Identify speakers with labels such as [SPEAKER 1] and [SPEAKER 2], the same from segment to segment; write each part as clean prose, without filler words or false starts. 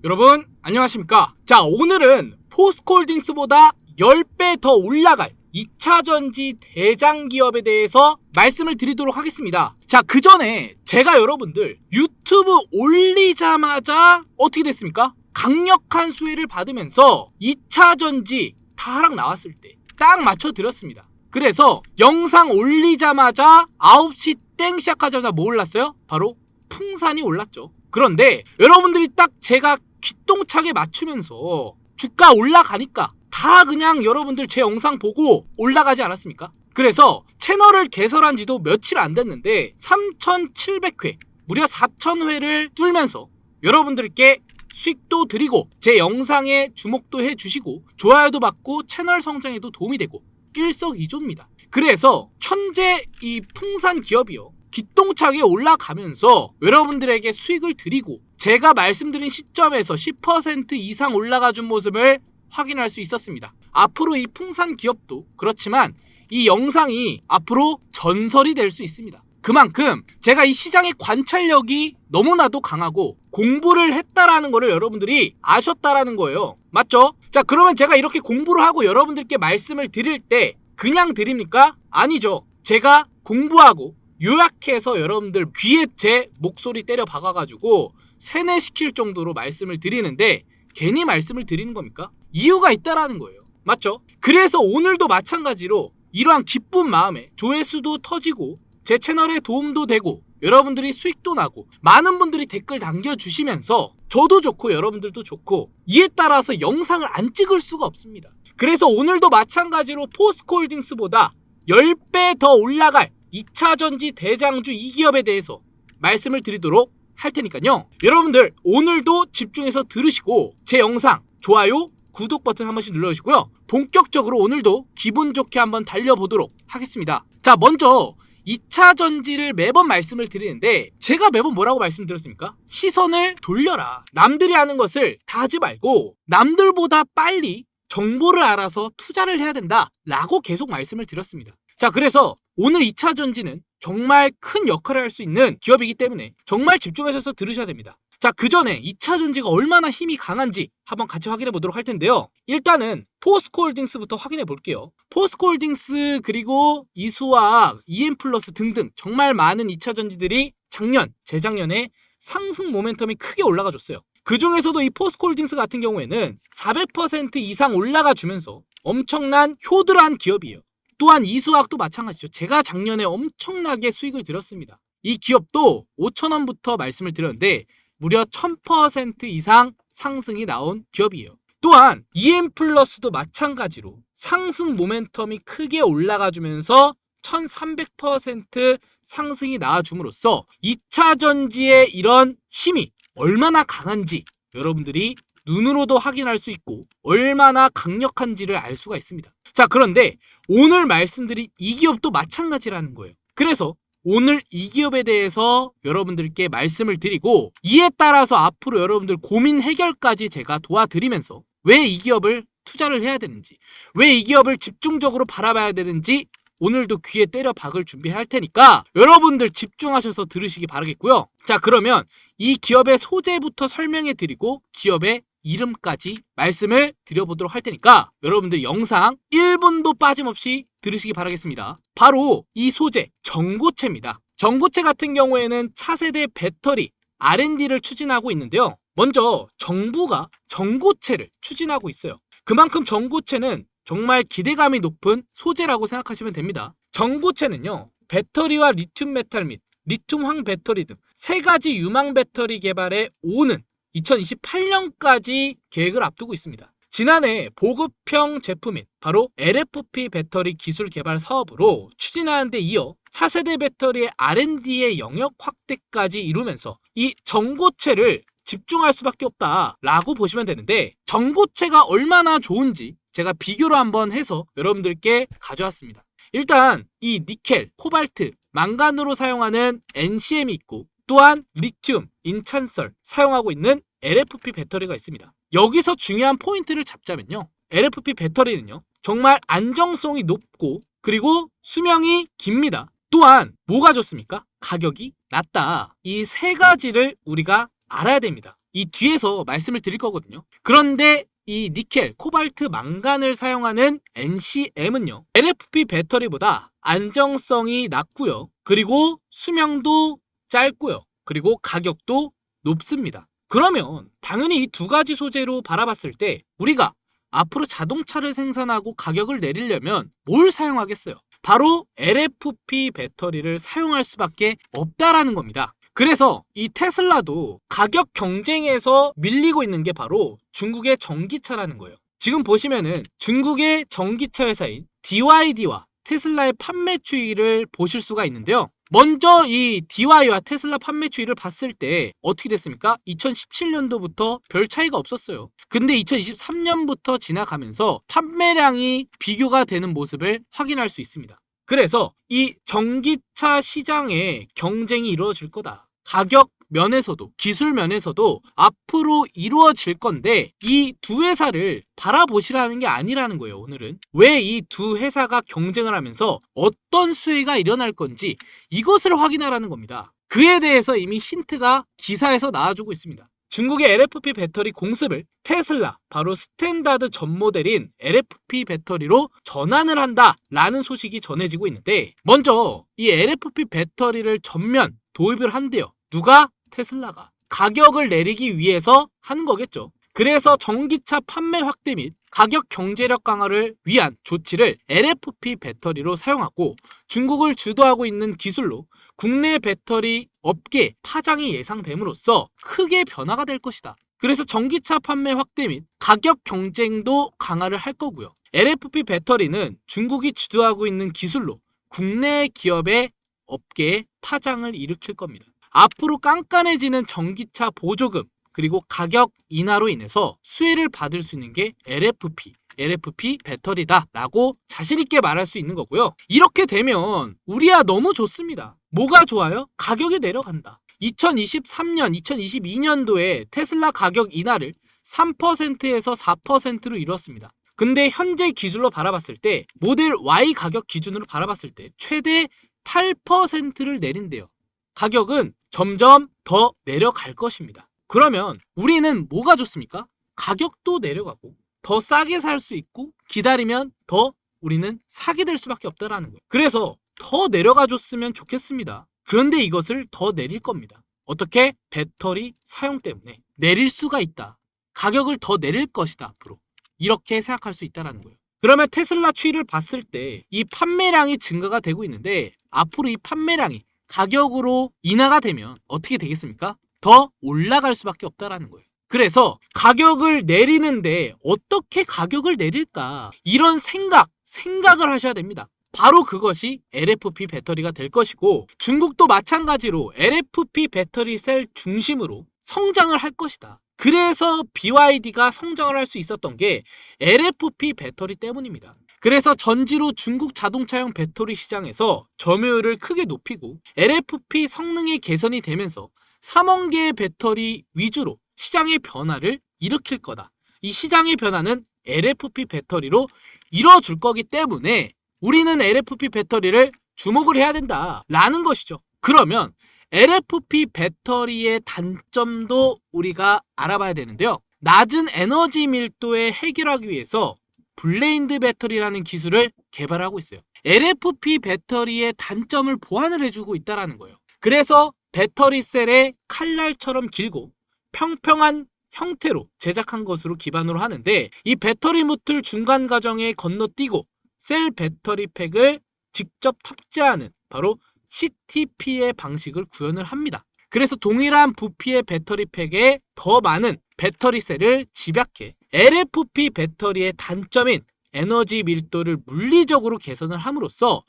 [SPEAKER 1] 여러분 안녕하십니까. 자, 오늘은 포스코홀딩스보다 10배 더 올라갈 2차전지 대장 기업에 대해서 말씀을 드리도록 하겠습니다. 자, 그 전에 제가 여러분들 유튜브 올리자마자 어떻게 됐습니까? 강력한 수혜를 받으면서 2차전지 다 하락 나왔을 때 딱 맞춰 드렸습니다. 그래서 영상 올리자마자 9시 땡 시작하자마자 뭐 올랐어요? 바로 풍산이 올랐죠. 그런데 여러분들이 딱 제가 기똥차게 맞추면서 주가 올라가니까 다 그냥 여러분들 제 영상 보고 올라가지 않았습니까? 그래서 채널을 개설한 지도 며칠 안 됐는데 3,700회, 무려 4,000회를 뚫면서 여러분들께 수익도 드리고 제 영상에 주목도 해주시고 좋아요도 받고 채널 성장에도 도움이 되고 일석이조입니다. 그래서 현재 이 풍산 기업이요, 기똥차게 올라가면서 여러분들에게 수익을 드리고 제가 말씀드린 시점에서 10% 이상 올라가준 모습을 확인할 수 있었습니다. 앞으로 이 풍산 기업도 그렇지만 이 영상이 앞으로 전설이 될 수 있습니다. 그만큼 제가 이 시장의 관찰력이 너무나도 강하고 공부를 했다라는 거를 여러분들이 아셨다라는 거예요. 맞죠? 자, 그러면 제가 이렇게 공부를 하고 여러분들께 말씀을 드릴 때 그냥 드립니까? 아니죠. 제가 공부하고 요약해서 여러분들 귀에 제 목소리 때려 박아가지고 세뇌시킬 정도로 말씀을 드리는데 괜히 말씀을 드리는 겁니까? 이유가 있다라는 거예요. 맞죠? 그래서 오늘도 마찬가지로 이러한 기쁜 마음에 조회수도 터지고 제 채널에 도움도 되고 여러분들이 수익도 나고 많은 분들이 댓글 남겨주시면서 저도 좋고 여러분들도 좋고 이에 따라서 영상을 안 찍을 수가 없습니다. 그래서 오늘도 마찬가지로 포스코홀딩스보다 10배 더 올라갈 2차전지 대장주 이 기업에 대해서 말씀을 드리도록 할 테니까요. 여러분들 오늘도 집중해서 들으시고 제 영상 좋아요, 구독 버튼 한 번씩 눌러주시고요. 본격적으로 오늘도 기분 좋게 한번 달려보도록 하겠습니다. 자, 먼저 2차전지를 매번 말씀을 드리는데 제가 매번 뭐라고 말씀드렸습니까? 시선을 돌려라. 남들이 하는 것을 다 하지 말고 남들보다 빨리 정보를 알아서 투자를 해야 된다 라고 계속 말씀을 드렸습니다. 자, 그래서 오늘 2차전지는 정말 큰 역할을 할 수 있는 기업이기 때문에 정말 집중하셔서 들으셔야 됩니다. 자, 그 전에 2차전지가 얼마나 힘이 강한지 한번 같이 확인해 보도록 할 텐데요. 일단은 포스코홀딩스부터 확인해 볼게요. 포스코홀딩스 그리고 이수화학, EM플러스 등등 정말 많은 2차전지들이 작년, 재작년에 상승 모멘텀이 크게 올라가 줬어요. 그 중에서도 이 포스코홀딩스 같은 경우에는 400% 이상 올라가 주면서 엄청난 효들한 기업이에요. 또한 이수화학도 마찬가지죠. 제가 작년에 엄청나게 수익을 들었습니다. 이 기업도 5,000원부터 말씀을 드렸는데 무려 1000% 이상 상승이 나온 기업이에요. 또한 EM플러스도 마찬가지로 상승 모멘텀이 크게 올라가주면서 1300% 상승이 나와줌으로써 2차전지의 이런 힘이 얼마나 강한지 여러분들이 눈으로도 확인할 수 있고 얼마나 강력한지를 알 수가 있습니다. 자, 그런데 오늘 말씀드린 이 기업도 마찬가지라는 거예요. 그래서 오늘 이 기업에 대해서 여러분들께 말씀을 드리고 이에 따라서 앞으로 여러분들 고민 해결까지 제가 도와드리면서 왜 이 기업을 투자를 해야 되는지, 왜 이 기업을 집중적으로 바라봐야 되는지 오늘도 귀에 때려 박을 준비할 테니까 여러분들 집중하셔서 들으시기 바라겠고요. 자, 그러면 이 기업의 소재부터 설명해 드리고 기업의 이름까지 말씀을 드려보도록 할 테니까 여러분들 영상 1분도 빠짐없이 들으시기 바라겠습니다. 바로 이 소재, 전고체입니다. 전고체 같은 경우에는 차세대 배터리 R&D를 추진하고 있는데요. 먼저 정부가 전고체를 추진하고 있어요. 그만큼 전고체는 정말 기대감이 높은 소재라고 생각하시면 됩니다. 전고체는요, 배터리와 리튬 메탈 및 리튬황 배터리 등 세 가지 유망 배터리 개발에 오는 2028년까지 계획을 앞두고 있습니다. 지난해 보급형 제품인 바로 LFP 배터리 기술 개발 사업으로 추진하는 데 이어 차세대 배터리의 R&D의 영역 확대까지 이루면서 이 전고체를 집중할 수밖에 없다라고 보시면 되는데, 전고체가 얼마나 좋은지 제가 비교를 한번 해서 여러분들께 가져왔습니다. 일단 이 니켈, 코발트, 망간으로 사용하는 NCM이 있고 또한 리튬, 인찬설 사용하고 있는 LFP 배터리가 있습니다. 여기서 중요한 포인트를 잡자면요, LFP 배터리는요 정말 안정성이 높고 그리고 수명이 깁니다. 또한 뭐가 좋습니까? 가격이 낮다. 이 세 가지를 우리가 알아야 됩니다. 이 뒤에서 말씀을 드릴 거거든요. 그런데 이 니켈, 코발트, 망간을 사용하는 NCM은요, LFP 배터리보다 안정성이 낮고요. 그리고 수명도 짧고요. 그리고 가격도 높습니다. 그러면 당연히 이 두 가지 소재로 바라봤을 때 우리가 앞으로 자동차를 생산하고 가격을 내리려면 뭘 사용하겠어요? 바로 LFP 배터리를 사용할 수밖에 없다라는 겁니다. 그래서 이 테슬라도 가격 경쟁에서 밀리고 있는 게 바로 중국의 전기차라는 거예요. 지금 보시면은 중국의 전기차 회사인 BYD와 테슬라의 판매 추이를 보실 수가 있는데요. 먼저 이 DY와 테슬라 판매 추이를 봤을 때 어떻게 됐습니까? 2017년도부터 별 차이가 없었어요. 근데 2023년부터 지나가면서 판매량이 비교가 되는 모습을 확인할 수 있습니다. 그래서 이 전기차 시장에 경쟁이 이루어질 거다. 가격 면에서도 기술 면에서도 앞으로 이루어질 건데 이 두 회사를 바라보시라는 게 아니라는 거예요. 오늘은 왜 이 두 회사가 경쟁을 하면서 어떤 수혜가 일어날 건지 이것을 확인하라는 겁니다. 그에 대해서 이미 힌트가 기사에서 나와주고 있습니다. 중국의 LFP 배터리 공습을 테슬라, 바로 스탠다드 전 모델인 LFP 배터리로 전환을 한다라는 소식이 전해지고 있는데, 먼저 이 LFP 배터리를 전면 도입을 한대요. 누가? 테슬라가. 가격을 내리기 위해서 하는 거겠죠. 그래서 전기차 판매 확대 및 가격 경제력 강화를 위한 조치를 LFP 배터리로 사용하고, 중국을 주도하고 있는 기술로 국내 배터리 업계 파장이 예상됨으로써 크게 변화가 될 것이다. 그래서 전기차 판매 확대 및 가격 경쟁도 강화를 할 거고요. LFP 배터리는 중국이 주도하고 있는 기술로 국내 기업의 업계에 파장을 일으킬 겁니다. 앞으로 깐깐해지는 전기차 보조금 그리고 가격 인하로 인해서 수혜를 받을 수 있는 게 LFP 배터리다라고 자신있게 말할 수 있는 거고요. 이렇게 되면 우리야 너무 좋습니다. 뭐가 좋아요? 가격이 내려간다. 2023년, 2022년도에 테슬라 가격 인하를 3%에서 4%로 이뤘습니다. 근데 현재 기준으로 바라봤을 때 모델 Y 가격 기준으로 바라봤을 때 최대 8%를 내린대요. 가격은 점점 더 내려갈 것입니다. 그러면 우리는 뭐가 좋습니까? 가격도 내려가고 더 싸게 살 수 있고 기다리면 더 우리는 사게 될 수밖에 없다라는 거예요. 그래서 더 내려가 줬으면 좋겠습니다. 그런데 이것을 더 내릴 겁니다. 어떻게? 배터리 사용 때문에 내릴 수가 있다. 가격을 더 내릴 것이다 앞으로. 이렇게 생각할 수 있다는 거예요. 그러면 테슬라 추이를 봤을 때 이 판매량이 증가가 되고 있는데 앞으로 이 판매량이 가격으로 인하가 되면 어떻게 되겠습니까? 더 올라갈 수밖에 없다라는 거예요. 그래서 가격을 내리는데 어떻게 가격을 내릴까? 이런 생각을 하셔야 됩니다. 바로 그것이 LFP 배터리가 될 것이고, 중국도 마찬가지로 LFP 배터리 셀 중심으로 성장을 할 것이다. 그래서 BYD가 성장을 할 수 있었던 게 LFP 배터리 때문입니다. 그래서 전지로 중국 자동차용 배터리 시장에서 점유율을 크게 높이고 LFP 성능의 개선이 되면서 3억 개의 배터리 위주로 시장의 변화를 일으킬 거다. 이 시장의 변화는 LFP 배터리로 이뤄줄 거기 때문에 우리는 LFP 배터리를 주목을 해야 된다라는 것이죠. 그러면 LFP 배터리의 단점도 우리가 알아봐야 되는데요. 낮은 에너지 밀도에 해결하기 위해서 블레인드 배터리라는 기술을 개발하고 있어요. LFP 배터리의 단점을 보완을 해주고 있다는 거예요. 그래서 배터리 셀의 칼날처럼 길고 평평한 형태로 제작한 것으로 기반으로 하는데, 이 배터리 모듈 중간 과정에 건너뛰고 셀 배터리 팩을 직접 탑재하는 바로 CTP의 방식을 구현을 합니다. 그래서 동일한 부피의 배터리 팩에 더 많은 배터리 셀을 집약해 LFP 배터리의 단점인 에너지 밀도를 물리적으로 개선을 함으로써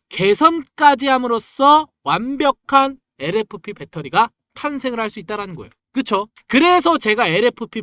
[SPEAKER 1] 완벽한 LFP 배터리가 탄생을 할 수 있다는 거예요. 그쵸? 그래서 제가 LFP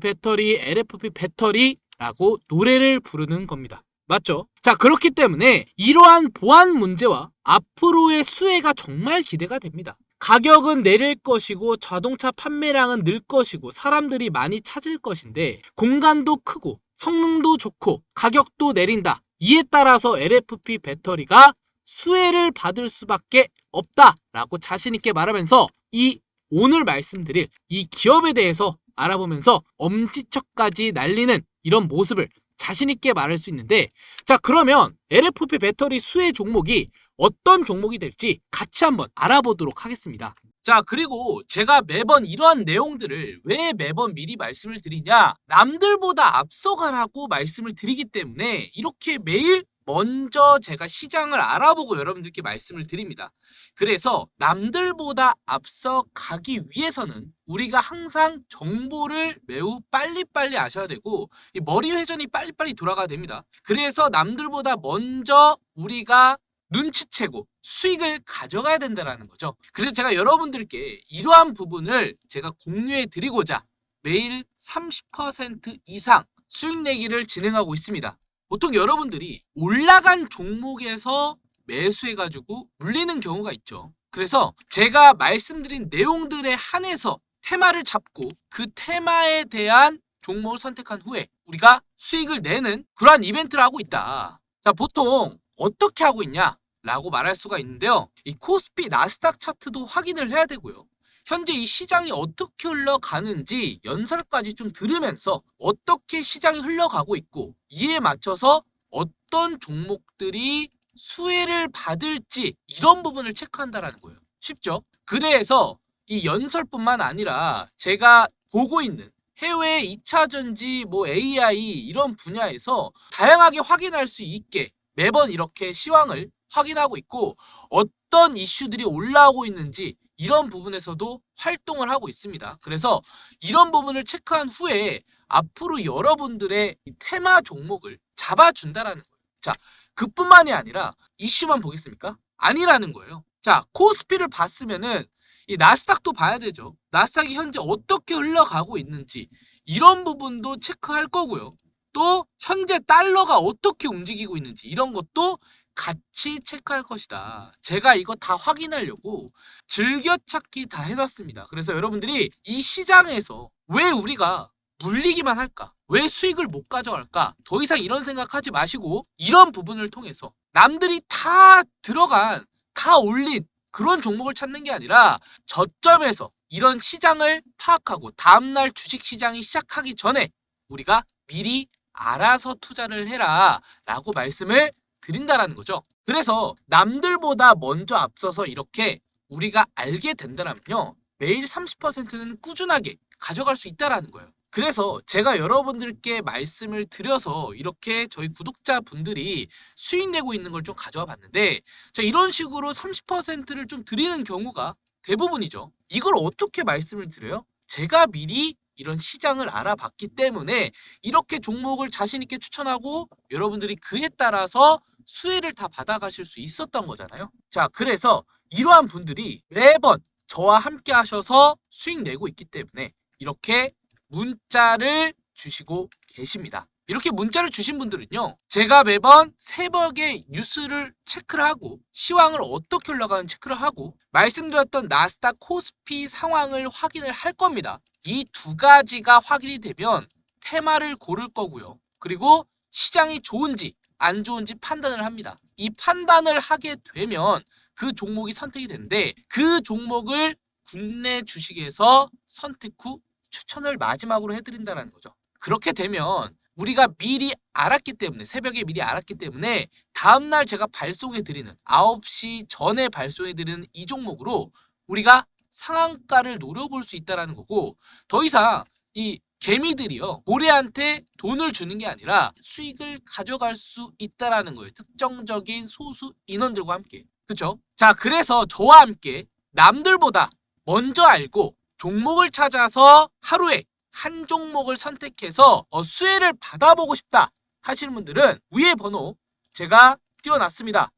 [SPEAKER 1] 배터리라고 노래를 부르는 겁니다. 맞죠? 자, 그렇기 때문에 이러한 보안 문제와 앞으로의 수혜가 정말 기대가 됩니다. 가격은 내릴 것이고 자동차 판매량은 늘 것이고 사람들이 많이 찾을 것인데, 공간도 크고 성능도 좋고 가격도 내린다. 이에 따라서 LFP 배터리가 수혜를 받을 수밖에 없다라고 자신있게 말하면서 이 오늘 말씀드릴 이 기업에 대해서 알아보면서 엄지척까지 날리는 이런 모습을 자신있게 말할 수 있는데, 자, 그러면 LFP 배터리 수혜 종목이 어떤 종목이 될지 같이 한번 알아보도록 하겠습니다. 자, 그리고 제가 매번 이러한 내용들을 왜 매번 미리 말씀을 드리냐, 남들보다 앞서가라고 말씀을 드리기 때문에 이렇게 매일 먼저 제가 시장을 알아보고 여러분들께 말씀을 드립니다. 그래서 남들보다 앞서 가기 위해서는 우리가 항상 정보를 매우 빨리빨리 아셔야 되고, 이 머리 회전이 빨리빨리 돌아가야 됩니다. 그래서 남들보다 먼저 우리가 눈치채고 수익을 가져가야 된다는 거죠. 그래서 제가 여러분들께 이러한 부분을 제가 공유해 드리고자 매일 30% 이상 수익 내기를 진행하고 있습니다. 보통 여러분들이 올라간 종목에서 매수해가지고 물리는 경우가 있죠. 그래서 제가 말씀드린 내용들에 한해서 테마를 잡고 그 테마에 대한 종목을 선택한 후에 우리가 수익을 내는 그러한 이벤트를 하고 있다. 자, 보통 어떻게 하고 있냐 라고 말할 수가 있는데요. 이 코스피 나스닥 차트도 확인을 해야 되고요. 현재 이 시장이 어떻게 흘러가는지 연설까지 좀 들으면서 어떻게 시장이 흘러가고 있고 이에 맞춰서 어떤 종목들이 수혜를 받을지 이런 부분을 체크한다라는 거예요. 쉽죠? 그래서 이 연설뿐만 아니라 제가 보고 있는 해외 2차전지, AI 이런 분야에서 다양하게 확인할 수 있게 매번 이렇게 시황을 확인하고 있고, 어떤 이슈들이 올라오고 있는지 이런 부분에서도 활동을 하고 있습니다. 그래서 이런 부분을 체크한 후에 앞으로 여러분들의 테마 종목을 잡아준다라는 거예요. 자, 그뿐만이 아니라 이슈만 보겠습니까? 아니라는 거예요. 자, 코스피를 봤으면은 이 나스닥도 봐야 되죠. 나스닥이 현재 어떻게 흘러가고 있는지 이런 부분도 체크할 거고요. 또 현재 달러가 어떻게 움직이고 있는지 이런 것도 같이 체크할 것이다. 제가 이거 다 확인하려고 즐겨찾기 다 해놨습니다. 그래서 여러분들이 이 시장에서 왜 우리가 물리기만 할까? 왜 수익을 못 가져갈까? 더 이상 이런 생각하지 마시고 이런 부분을 통해서 남들이 다 들어간, 다 올린 그런 종목을 찾는 게 아니라 저점에서 이런 시장을 파악하고 다음날 주식시장이 시작하기 전에 우리가 미리 알아서 투자를 해라 라고 말씀을 드린다라는 거죠. 그래서 남들보다 먼저 앞서서 이렇게 우리가 알게 된다면요, 매일 30%는 꾸준하게 가져갈 수 있다라는 거예요. 그래서 제가 여러분들께 말씀을 드려서 이렇게 저희 구독자분들이 수익 내고 있는 걸 좀 가져와 봤는데, 자, 이런 식으로 30%를 좀 드리는 경우가 대부분이죠. 이걸 어떻게 말씀을 드려요? 제가 미리 이런 시장을 알아봤기 때문에 이렇게 종목을 자신 있게 추천하고 여러분들이 그에 따라서 수혜를 다 받아가실 수 있었던 거잖아요. 자, 그래서 이러한 분들이 매번 저와 함께 하셔서 수익 내고 있기 때문에 이렇게 문자를 주시고 계십니다. 이렇게 문자를 주신 분들은요, 제가 매번 새벽에 뉴스를 체크를 하고 시황을 어떻게 흘러가는지 체크를 하고 말씀드렸던 나스닥 코스피 상황을 확인을 할 겁니다. 이 두 가지가 확인이 되면 테마를 고를 거고요. 그리고 시장이 좋은지 안 좋은지 판단을 합니다. 이 판단을 하게 되면 그 종목이 선택이 되는데, 그 종목을 국내 주식에서 선택 후 추천을 마지막으로 해드린다는 거죠. 그렇게 되면 우리가 미리 알았기 때문에, 새벽에 미리 알았기 때문에 다음날 제가 발송해드리는 9시 전에 발송해드리는 이 종목으로 우리가 상한가를 노려볼 수 있다는 거고, 더 이상 이 개미들이요, 고래한테 돈을 주는 게 아니라 수익을 가져갈 수 있다는 거예요. 특정적인 소수 인원들과 함께. 그쵸? 자, 그래서 저와 함께 남들보다 먼저 알고 종목을 찾아서 하루에 한 종목을 선택해서 수혜를 받아보고 싶다 하시는 분들은 위에 번호 제가 띄워놨습니다.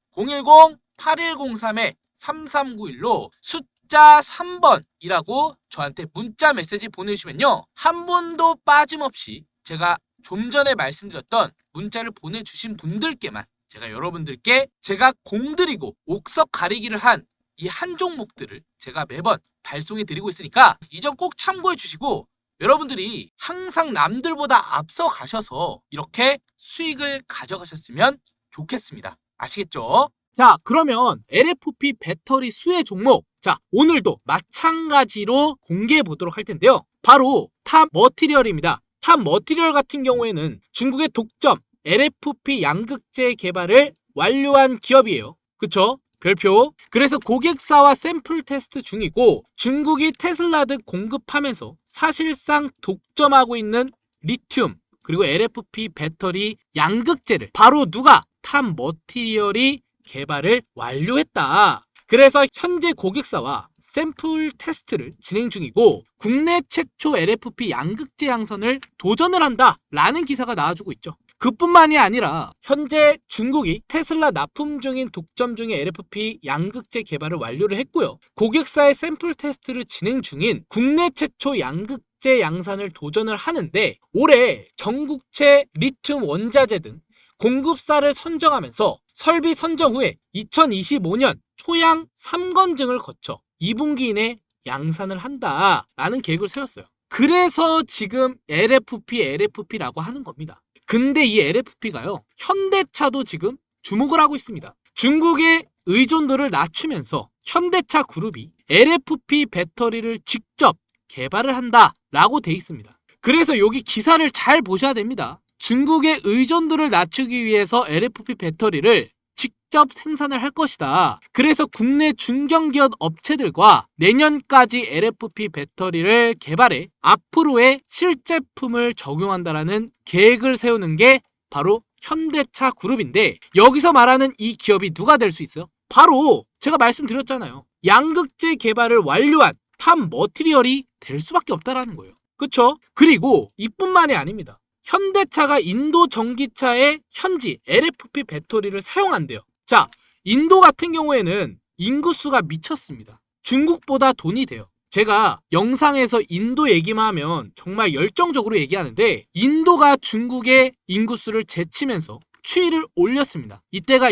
[SPEAKER 1] 010-8103-3391로 숫자 3번이라고 저한테 문자 메시지 보내주시면요, 한 번도 빠짐없이 제가 좀 전에 말씀드렸던 문자를 보내주신 분들께만 제가 여러분들께 제가 공들이고 옥석 가리기를 한 이 한 종목들을 제가 매번 발송해 드리고 있으니까 이 점 꼭 참고해 주시고 여러분들이 항상 남들보다 앞서 가셔서 이렇게 수익을 가져가셨으면 좋겠습니다. 아시겠죠? 자, 그러면 LFP 배터리 수혜 종목, 자, 오늘도 마찬가지로 공개해 보도록 할 텐데요. 바로 탑 머티리얼입니다. 탑 머티리얼 같은 경우에는 중국의 독점 LFP 양극재 개발을 완료한 기업이에요. 그쵸? 별표. 그래서 고객사와 샘플 테스트 중이고 중국이 테슬라 등 공급하면서 사실상 독점하고 있는 리튬 그리고 LFP 배터리 양극재를 바로 누가? 탑 머티리얼이 개발을 완료했다. 그래서 현재 고객사와 샘플 테스트를 진행 중이고 국내 최초 LFP 양극재 양선을 도전을 한다 라는 기사가 나와주고 있죠. 그뿐만이 아니라 현재 중국이 테슬라 납품 중인 독점 중의 LFP 양극재 개발을 완료를 했고요. 고객사의 샘플 테스트를 진행 중인 국내 최초 양극재 양산을 도전을 하는데 올해 전국체 리튬 원자재 등 공급사를 선정하면서 설비 선정 후에 2025년 초양 3건증을 거쳐 2분기 이내 양산을 한다라는 계획을 세웠어요. 그래서 지금 LFP라고 하는 겁니다. 근데 이 LFP가요, 현대차도 지금 주목을 하고 있습니다. 중국의 의존도를 낮추면서 현대차 그룹이 LFP 배터리를 직접 개발을 한다라고 돼 있습니다. 그래서 여기 기사를 잘 보셔야 됩니다. 중국의 의존도를 낮추기 위해서 LFP 배터리를 직접 생산을 할 것이다. 그래서 국내 중견기업 업체들과 내년까지 LFP 배터리를 개발해 앞으로의 실제품을 적용한다라는 계획을 세우는 게 바로 현대차 그룹인데 여기서 말하는 이 기업이 누가 될 수 있어요? 바로 제가 말씀드렸잖아요. 양극재 개발을 완료한 탑 머티리얼이 될 수밖에 없다라는 거예요. 그쵸? 그리고 이뿐만이 아닙니다. 현대차가 인도 전기차의 현지 LFP 배터리를 사용한대요. 자, 인도 같은 경우에는 인구수가 미쳤습니다. 중국보다 돈이 돼요. 제가 영상에서 인도 얘기만 하면 정말 열정적으로 얘기하는데 인도가 중국의 인구수를 제치면서 추이를 올렸습니다. 이때가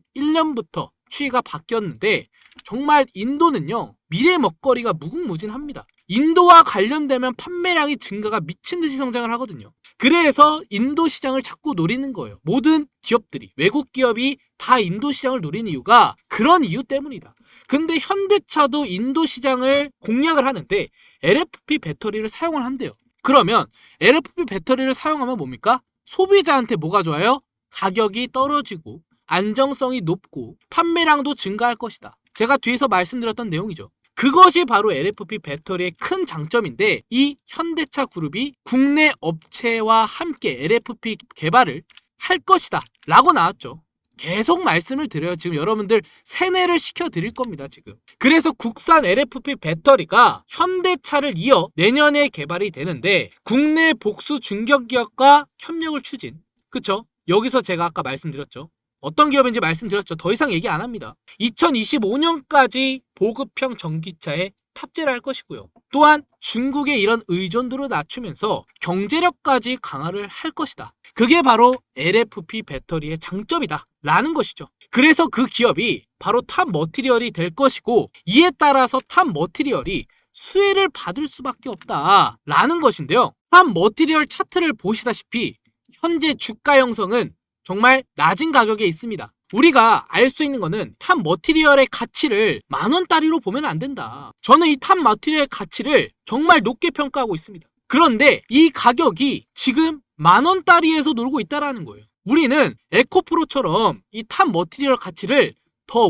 [SPEAKER 1] 2021년부터 추이가 바뀌었는데 정말 인도는요, 미래 먹거리가 무궁무진합니다. 인도와 관련되면 판매량이 증가가 미친듯이 성장을 하거든요. 그래서 인도 시장을 자꾸 노리는 거예요. 모든 기업들이, 외국 기업이 다 인도 시장을 노리는 이유가 그런 이유 때문이다. 근데 현대차도 인도 시장을 공략을 하는데 LFP 배터리를 사용을 한대요. 그러면 LFP 배터리를 사용하면 뭡니까? 소비자한테 뭐가 좋아요? 가격이 떨어지고 안정성이 높고 판매량도 증가할 것이다. 제가 뒤에서 말씀드렸던 내용이죠. 그것이 바로 LFP 배터리의 큰 장점인데 이 현대차 그룹이 국내 업체와 함께 LFP 개발을 할 것이다 라고 나왔죠. 계속 말씀을 드려요. 지금 여러분들 세뇌를 시켜드릴 겁니다. 지금. 그래서 국산 LFP 배터리가 현대차를 이어 내년에 개발이 되는데 국내 복수 중견기업과 협력을 추진. 그쵸? 여기서 제가 아까 말씀드렸죠. 어떤 기업인지 말씀드렸죠. 더 이상 얘기 안 합니다. 2025년까지 보급형 전기차에 탑재를 할 것이고요. 또한 중국의 이런 의존도를 낮추면서 경제력까지 강화를 할 것이다. 그게 바로 LFP 배터리의 장점이다 라는 것이죠. 그래서 그 기업이 바로 탑 머티리얼이 될 것이고 이에 따라서 탑 머티리얼이 수혜를 받을 수밖에 없다 라는 것인데요. 탑 머티리얼 차트를 보시다시피 현재 주가 형성은 정말 낮은 가격에 있습니다. 우리가 알 수 있는 거는 탑 머티리얼의 가치를 만원짜리로 보면 안 된다. 저는 이 탑 머티리얼 가치를 정말 높게 평가하고 있습니다. 그런데 이 가격이 지금 만원짜리에서 놀고 있다라는 거예요. 우리는 에코프로처럼 이 탑 머티리얼 가치를 더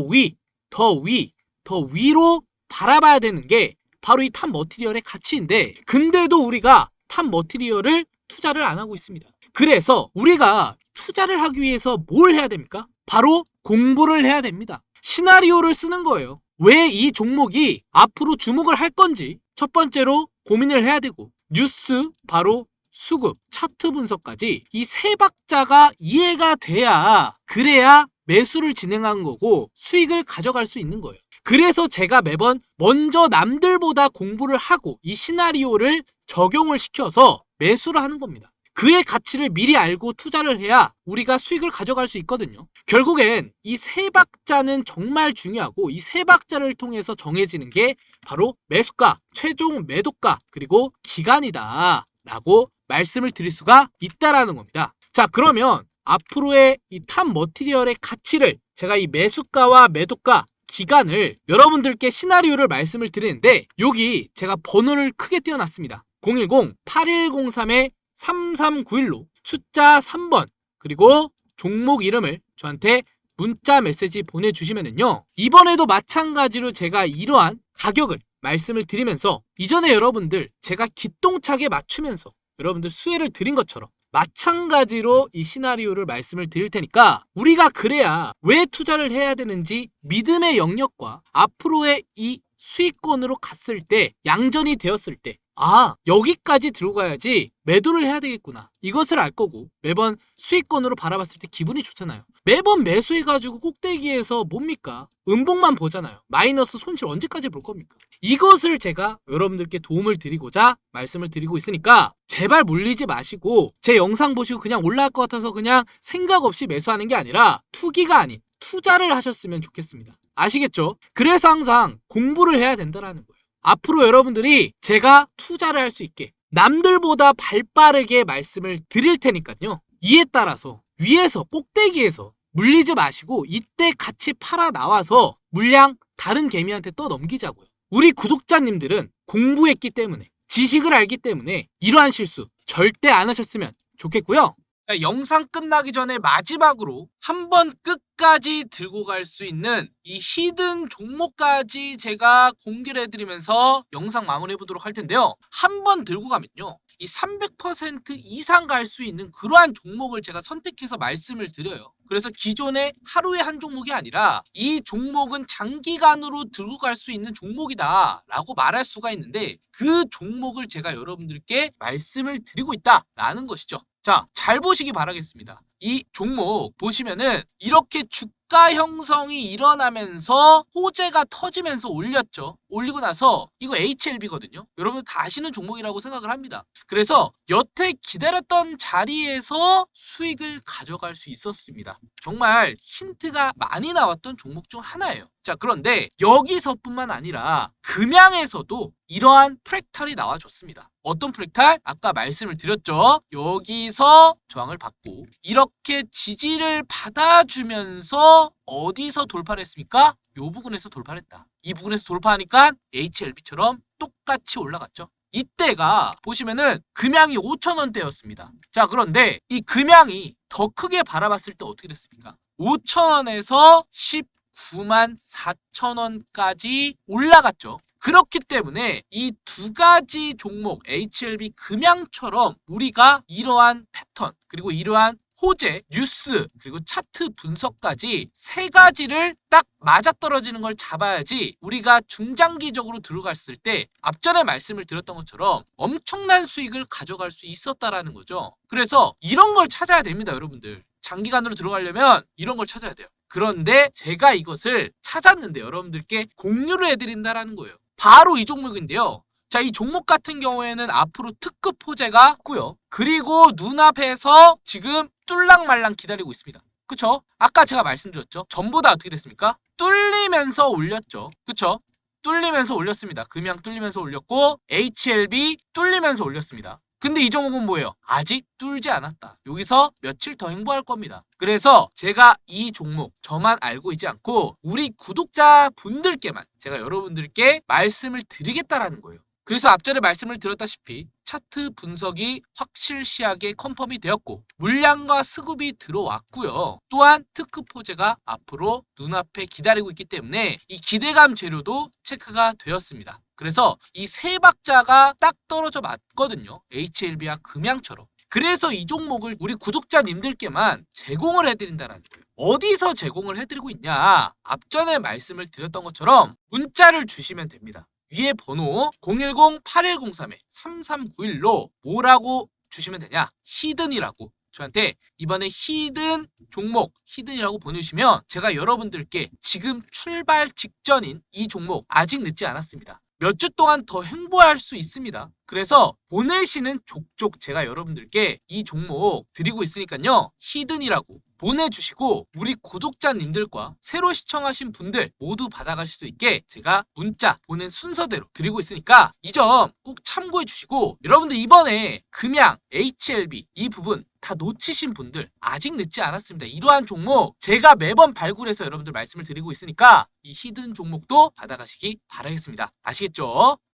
[SPEAKER 1] 위로 바라봐야 되는 게 바로 이 탑 머티리얼의 가치인데 근데도 우리가 탑 머티리얼을 투자를 안 하고 있습니다. 그래서 우리가 투자를 하기 위해서 뭘 해야 됩니까? 바로 공부를 해야 됩니다. 시나리오를 쓰는 거예요. 왜 이 종목이 앞으로 주목을 할 건지 첫 번째로 고민을 해야 되고 뉴스, 바로 수급, 차트 분석까지 이 세 박자가 이해가 돼야 그래야 매수를 진행한 거고 수익을 가져갈 수 있는 거예요. 그래서 제가 매번 먼저 남들보다 공부를 하고 이 시나리오를 적용을 시켜서 매수를 하는 겁니다. 그의 가치를 미리 알고 투자를 해야 우리가 수익을 가져갈 수 있거든요. 결국엔 이 세 박자는 정말 중요하고 이 세 박자를 통해서 정해지는 게 바로 매수가, 최종 매도가, 그리고 기간이다 라고 말씀을 드릴 수가 있다라는 겁니다. 자, 그러면 앞으로의 이 탑 머티리얼의 가치를 제가 이 매수가와 매도가, 기간을 여러분들께 시나리오를 말씀을 드리는데 여기 제가 번호를 크게 띄워놨습니다. 010-8103-3391로 숫자 3번 그리고 종목 이름을 저한테 문자 메시지 보내주시면은요, 이번에도 마찬가지로 제가 이러한 가격을 말씀을 드리면서 이전에 여러분들 제가 기똥차게 맞추면서 여러분들 수혜를 드린 것처럼 마찬가지로 이 시나리오를 말씀을 드릴 테니까 우리가 그래야 왜 투자를 해야 되는지 믿음의 영역과 앞으로의 이 수익권으로 갔을 때, 양전이 되었을 때, 아, 여기까지 들고 가야지 매도를 해야 되겠구나, 이것을 알 거고, 매번 수익권으로 바라봤을 때 기분이 좋잖아요. 매번 매수해가지고 꼭대기에서 뭡니까? 음봉만 보잖아요. 마이너스 손실 언제까지 볼 겁니까? 이것을 제가 여러분들께 도움을 드리고자 말씀을 드리고 있으니까 제발 물리지 마시고 제 영상 보시고 그냥 올라갈 것 같아서 그냥 생각 없이 매수하는 게 아니라 투기가 아닌 투자를 하셨으면 좋겠습니다. 아시겠죠? 그래서 항상 공부를 해야 된다는 거예요. 앞으로 여러분들이 제가 투자를 할 수 있게 남들보다 발빠르게 말씀을 드릴 테니까요. 이에 따라서 위에서 꼭대기에서 물리지 마시고 이때 같이 팔아 나와서 물량 다른 개미한테 또 넘기자고요. 우리 구독자님들은 공부했기 때문에, 지식을 알기 때문에 이러한 실수 절대 안 하셨으면 좋겠고요. 자, 영상 끝나기 전에 마지막으로 한번 끝까지 들고 갈 수 있는 이 히든 종목까지 제가 공개를 해드리면서 영상 마무리해보도록 할 텐데요. 한번 들고 가면요, 이 300% 이상 갈 수 있는 그러한 종목을 제가 선택해서 말씀을 드려요. 그래서 기존에 하루에 한 종목이 아니라 이 종목은 장기간으로 들고 갈 수 있는 종목이다 라고 말할 수가 있는데, 그 종목을 제가 여러분들께 말씀을 드리고 있다라는 것이죠. 자, 잘 보시기 바라겠습니다. 이 종목 보시면은 이렇게 주가 형성이 일어나면서 호재가 터지면서 올렸죠. 올리고 나서 이거 HLB거든요. 여러분 다 아시는 종목이라고 생각을 합니다. 그래서 여태 기다렸던 자리에서 수익을 가져갈 수 있었습니다. 정말 힌트가 많이 나왔던 종목 중 하나예요. 자, 그런데 여기서뿐만 아니라 금양에서도 이러한 프랙탈이 나와줬습니다. 어떤 프랙탈? 아까 말씀을 드렸죠. 여기서 저항을 받고 이렇게 지지를 받아주면서 어디서 돌파를 했습니까? 이 부분에서 돌파를 했다. 이 부분에서 돌파하니까 HLB처럼 똑같이 올라갔죠. 이때가 보시면은 금양이 5,000원대였습니다. 자, 그런데 이 금양이 더 크게 바라봤을 때 어떻게 됐습니까? 5,000원에서 194,000원까지 올라갔죠. 그렇기 때문에 이 두 가지 종목 HLB 금양처럼 우리가 이러한 패턴, 그리고 이러한 호재, 뉴스, 그리고 차트 분석까지 세 가지를 딱 맞아떨어지는 걸 잡아야지 우리가 중장기적으로 들어갔을 때 앞전에 말씀을 드렸던 것처럼 엄청난 수익을 가져갈 수 있었다라는 거죠. 그래서 이런 걸 찾아야 됩니다, 여러분들. 장기간으로 들어가려면 이런 걸 찾아야 돼요. 그런데 제가 이것을 찾았는데 여러분들께 공유를 해드린다라는 거예요. 바로 이 종목인데요. 자, 이 종목 같은 경우에는 앞으로 특급 호재가 있고요. 그리고 눈앞에서 지금 뚫랑말랑 기다리고 있습니다. 그쵸? 아까 제가 말씀드렸죠. 전부 다 어떻게 됐습니까? 뚫리면서 올렸죠. 그쵸? 뚫리면서 올렸습니다. 금양 뚫리면서 올렸고 HLB 뚫리면서 올렸습니다. 근데 이 종목은 뭐예요? 아직 뚫지 않았다. 여기서 며칠 더 행보할 겁니다. 그래서 제가 이 종목 저만 알고 있지 않고 우리 구독자분들께만 제가 여러분들께 말씀을 드리겠다라는 거예요. 그래서 앞전에 말씀을 드렸다시피 차트 분석이 확실시하게 컨펌이 되었고 물량과 수급이 들어왔고요. 또한 특급 호재가 앞으로 눈앞에 기다리고 있기 때문에 이 기대감 재료도 체크가 되었습니다. 그래서 이 세 박자가 딱 떨어져 맞거든요. HLB와 금양처럼. 그래서 이 종목을 우리 구독자님들께만 제공을 해드린다는 거예요. 어디서 제공을 해드리고 있냐? 앞전에 말씀을 드렸던 것처럼 문자를 주시면 됩니다. 위에 번호 010-8103-3391로 뭐라고 주시면 되냐? 히든이라고. 저한테 이번에 히든 종목, 히든이라고 보내주시면 제가 여러분들께 지금 출발 직전인 이 종목 아직 늦지 않았습니다. 몇 주 동안 더 행보할 수 있습니다. 그래서 보내시는 족족 제가 여러분들께 이 종목 드리고 있으니까요. 히든이라고 보내주시고 우리 구독자님들과 새로 시청하신 분들 모두 받아가실 수 있게 제가 문자 보낸 순서대로 드리고 있으니까 이 점 꼭 참고해 주시고 여러분들 이번에 금양, HLB 이 부분 다 놓치신 분들 아직 늦지 않았습니다. 이러한 종목 제가 매번 발굴해서 여러분들 말씀을 드리고 있으니까 이 히든 종목도 받아가시기 바라겠습니다. 아시겠죠?